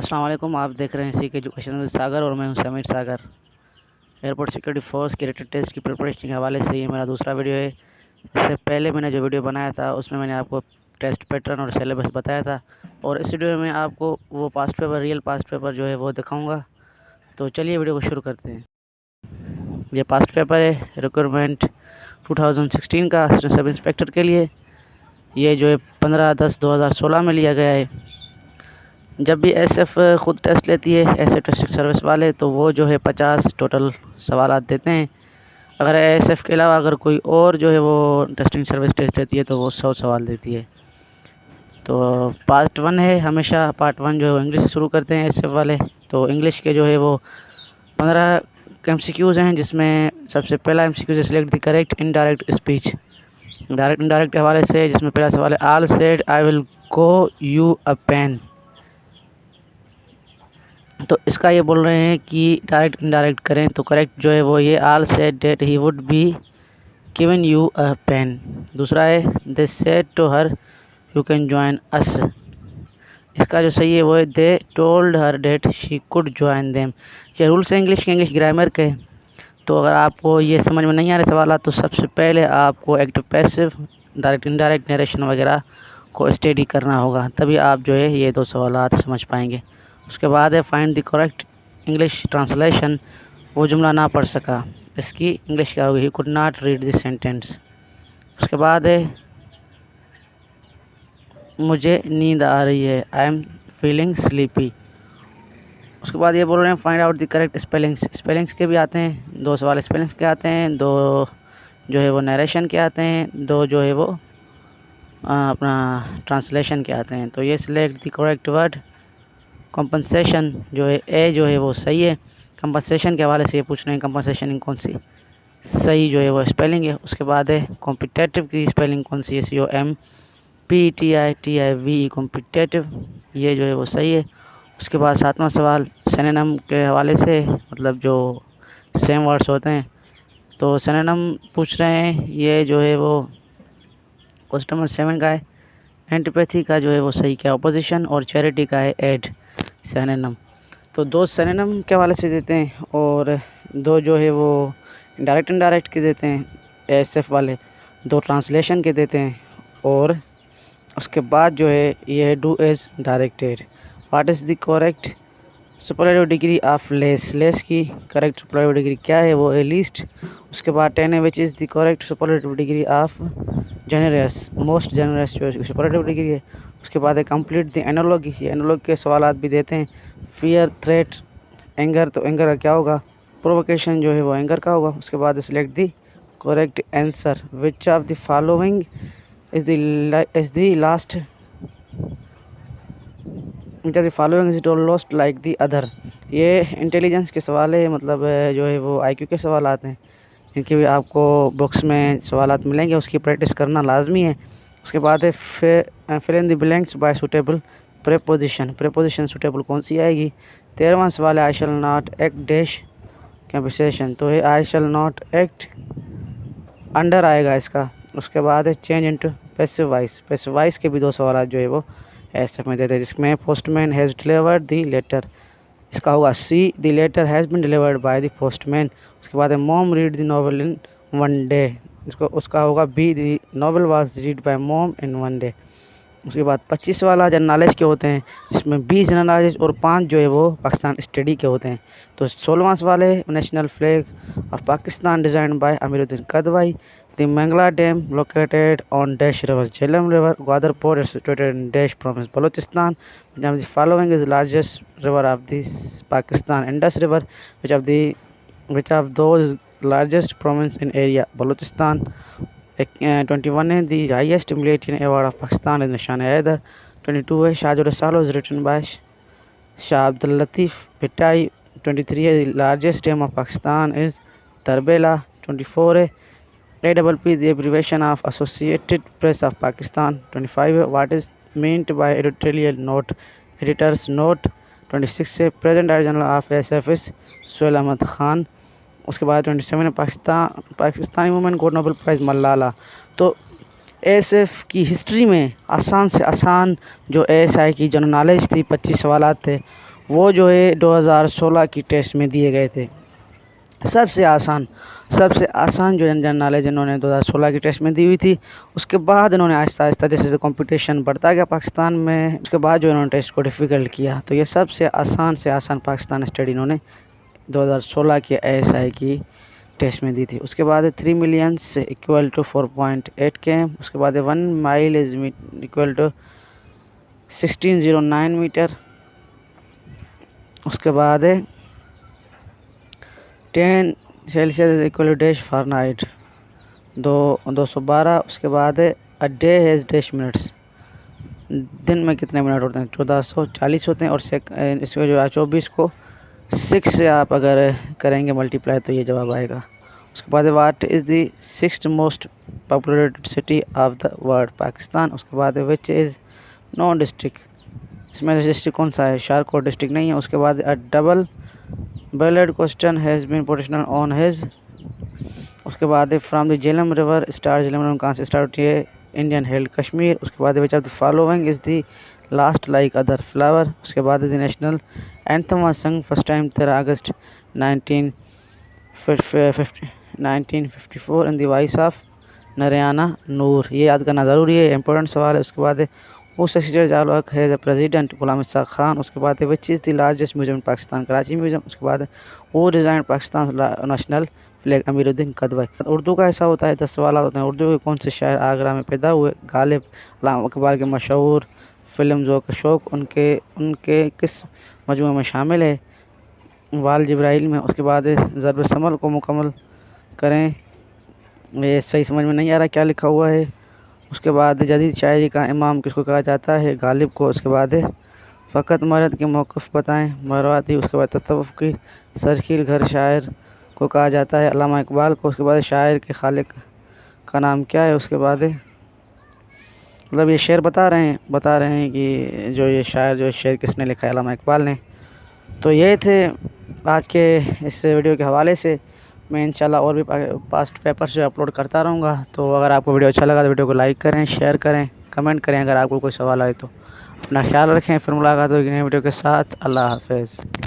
अस्सलाम वालेकुम। आप देख रहे हैं सीख एजुकेशन विद सागर और मैं हूं समीर सागर। एयरपोर्ट सिक्योरिटी फोर्स के रिटन टेस्ट की प्रिपरेशन के हवाले से ये मेरा दूसरा वीडियो है। इससे पहले मैंने जो वीडियो बनाया था उसमें मैंने आपको टेस्ट पैटर्न और सिलेबस बताया था, और इस वीडियो में आपको वो past paper, real past paper जो है वो दिखाऊँगा। तो चलिए वीडियो को शुरू करते हैं। ये पास्ट पेपर है रिक्वायरमेंट 2016 का असिस्टेंट सब इंस्पेक्टर के लिए। ये जो है 15/10/2016 में लिया गया है। जब भी एसएफ खुद टेस्ट लेती है, एसएफ टेस्टिंग सर्विस वाले, तो वो जो है 50 टोटल सवालात देते हैं। अगर एसएफ के अलावा अगर कोई और जो है वो टेस्टिंग सर्विस टेस्ट लेती है तो वो 100 सवाल देती है। तो पार्ट 1 है, हमेशा पार्ट 1 जो है वो इंग्लिश से शुरू करते हैं एसएफ वाले। तो इंग्लिश के जो है वो 15 एमसीक्यूज़ हैं, जिसमें सबसे पहला एमसीक्यू है select the correct indirect speech. Direct indirect के हवाले से जिसमें पहला सवाल है all said I will go you a pen. तो इसका ये बोल रहे हैं कि डायरेक्ट इनडायरेक्ट करें, तो करेक्ट जो है वो ये all said that he would be given you a pen. दूसरा है they said to her you can join us. इसका जो सही है वो है they told her that she could join them. ये रूल्स है इंग्लिश के, इंग्लिश ग्रामर के। तो अगर आपको ये समझ में नहीं आ रहे सवाल, तो सबसे पहले आपको active passive, direct indirect, narration वगैरह को स्टडी करना होगा, तभी आप जो है ये 2 सवालात समझ पाएंगे। उसके बाद है find the correct English translation. वो जुमला ना पढ़ सका, इसकी इंग्लिश क्या होगी? He could not read the sentence. उसके बाद है मुझे नींद आ रही है, आई एम फीलिंग स्लीपी। उसके बाद ये बोल रहे हैं find out the correct spellings. Spellings के भी आते हैं 2 सवाल, स्पेलिंग्स के आते हैं 2 जो है वो नरेशन के आते हैं, 2 जो है वो अपना ट्रांसलेशन के आते हैं। तो ये select the correct word compensation जो है ए जो है वो सही है। कंपनसेशन के हवाले से ये पूछ रहे हैं कंपनसेशन कौन सी सही जो है वो स्पेलिंग है। उसके बाद है कॉम्पिटेटिव की स्पेलिंग कौन सी है? COMPTITIVE कॉम्पिटेटिव, ये जो है वो सही है। उसके बाद 7वां सवाल सिनोनिम के हवाले से, मतलब जो सेम वर्ड्स होते हैं, तो सिनोनिम पूछ रहे हैं। ये जो है वो क्वेश्चन नंबर 7 का है। एंटीपैथी का जो है वो सही क्या? अपोजिशन। और चैरिटी का है एड सिनोनिम। तो 2 सिनोनिम के हवाले से देते हैं और 2 जो है वो डायरेक्ट इनडायरेक्ट के देते हैं एसएफ वाले, 2 ट्रांसलेशन के देते हैं। और उसके बाद जो है ये do as directed. What is the correct superlative degree of less. Less की करेक्ट सुपरलेटिव डिग्री क्या है? वो है लीस्ट। उसके बाद 10 है which is the correct superlative degree of generous. Most generous जो सुपरलेटिव डिग्री है। उसके बाद है कंप्लीट द एनालॉगी। एनालॉगी के सवाल भी देते हैं। फियर, थ्रेट, एंगर, तो एंगर का क्या होगा? प्रोवोकेशन जो है वो एंगर का होगा। उसके बाद select the correct answer. Which of the following is the last following is lost like the other. ये इंटेलिजेंस के सवाल है, मतलब जो है वो आईक्यू के सवाल आते हैं, इनके भी आपको बुक्स में सवालात मिलेंगे, उसकी प्रैक्टिस करना लाजमी है। उसके बाद है fill in the blanks by suitable preposition. Preposition suitable कौन सी आएगी? 13वां सवाल है I shall not act dash compensation, तो है I shall not act under आएगा इसका। उसके बाद है change into passive voice. Passive voice के भी 2 सवाल जो है वो ऐसे में देते हैं, जिसमें postman has delivered the letter, इसका होगा C the letter has been delivered by the postman. उसके बाद है mom read the novel in 1 day, इसको उसका होगा B the novel was read by mom in 1 day. उसके बाद 25 वाला जनरल नॉलेज के होते हैं, जिसमें 20 जनरल नॉलेज और 5 जो है वो पाकिस्तान स्टडी के होते हैं। तो 16वां सवाल है national flag of Pakistan design by Amiruddin Kidwai. The Mangla dam located on dash river, Jhelum river, Gwadar port is situated in dash province, Balochistan. Which of the following is largest river of this Pakistan? Indus River. Which of those largest province in area? Balochistan. 21 है the highest military award of Pakistan is Nishan Haider. 22 है Shah Jo Risalo was written by Shah Abdul Latif Bhittai. 23 है the largest dam of Pakistan is Tarbela. 24 है APP the abbreviation of Associated Press of Pakistan. 25 है what is meant by editorial note, editor's note. 26 है present director general of SF is Suhail Ahmed Khan. उसके बाद 27 है Pakistani women को Nobel prize Malala. तो SF की history में आसान से आसान जो ASI की जनरल नॉलेज थी 25 सवाल थे, वो जो है 2016 की टेस्ट में दिए गए थे। सबसे आसान जो जनरल नॉलेज इन्होंने 2016 की टेस्ट में दी हुई थी। उसके बाद इन्होंने आहिस्ता आहिस्ता जैसे जैसे कंपटीशन बढ़ता गया पाकिस्तान में, उसके बाद जो इन्होंने टेस्ट को डिफ़िकल्ट किया। तो ये सबसे आसान पाकिस्तान स्टडी इन्होंने 2016 के ASI की टेस्ट में दी थी। उसके बाद 3 मिलियन इक्वल टू 4.8 km। उसके बाद 1 mile is equal to 1609 metre. उसके बाद 10 Celsius equal to dash Fahrenheit 212। उसके बाद a day has dash minutes, दिन में कितने मिनट होते हैं, 1440 होते हैं। और इसको जो 24 को 6 से आप अगर करेंगे मल्टीप्लाई तो ये जवाब आएगा। उसके बाद what is the 6th most populated city of the world, Pakistan. उसके बाद विच इज़ नॉन डिस्ट्रिक्ट, इसमें डिस्ट्रिक्ट कौन सा है, शारकोट डिस्ट्रिक्ट नहीं है। उसके बाद a double ballad question has been positional on his. उसके बाद from the Jhelum river star, Jhelum river कहाँ से स्टार्ट होती है, इंडियन हेल्ड कश्मीर। उसके बाद which of the following is the last like other flower. उसके बाद the national anthem was sung first time 13 August 1954 in the voice of Narayana Noor. ये याद करना ज़रूरी है, इंपॉर्टेंट सवाल है। उसके बाद वो सक्सेसर जालक है द प्रेसिडेंट गुलाम इसाक खान। उसके बाद which is the largest museum in Pakistan, Karachi museum. उसके बाद वो design Pakistan national flag, Amiruddin Kidwai. Urdu का ऐसा होता है 10 सवाल होते हैं। उर्दू के कौन से शायर आगरा में पैदा हुए, गालिब अल्लामा इकबाल के मशहूर फिल्म ज़ौक़ शौक़ उनके उनके किस मजमूए में शामिल है, वाल जिब्राइल में। उसके बाद ज़रब समल को मुकम्मल करें, ये सही समझ में नहीं आ रहा क्या लिखा हुआ है। उसके बाद जदीद शायरी का इमाम किसको कहा जाता है, गालिब को। उसके बाद फ़कत मर्द के मौक़िफ़ बताएं, मरवाती। उसके बाद तसव्वुफ़ की सरखील घर शायर को कहा जाता है, अल्लामा इकबाल को। उसके बाद शायर के खालिक का नाम क्या है। उसके बाद मतलब ये शेर बता रहे हैं कि जो ये शायर जो शेर किसने लिखा है, अल्लामा इकबाल ने। तो ये थे आज के इस वीडियो के हवाले से। मैं इंशाल्लाह और भी पास्ट पेपर्स जो अपलोड करता रहूँगा। तो अगर आपको वीडियो अच्छा लगा तो वीडियो को लाइक करें, शेयर करें, कमेंट करें। अगर आपको कोई सवाल आए तो अपना ख्याल रखें। फिर मुलाकात होगी नई वीडियो के साथ। अल्लाह हाफ़िज़।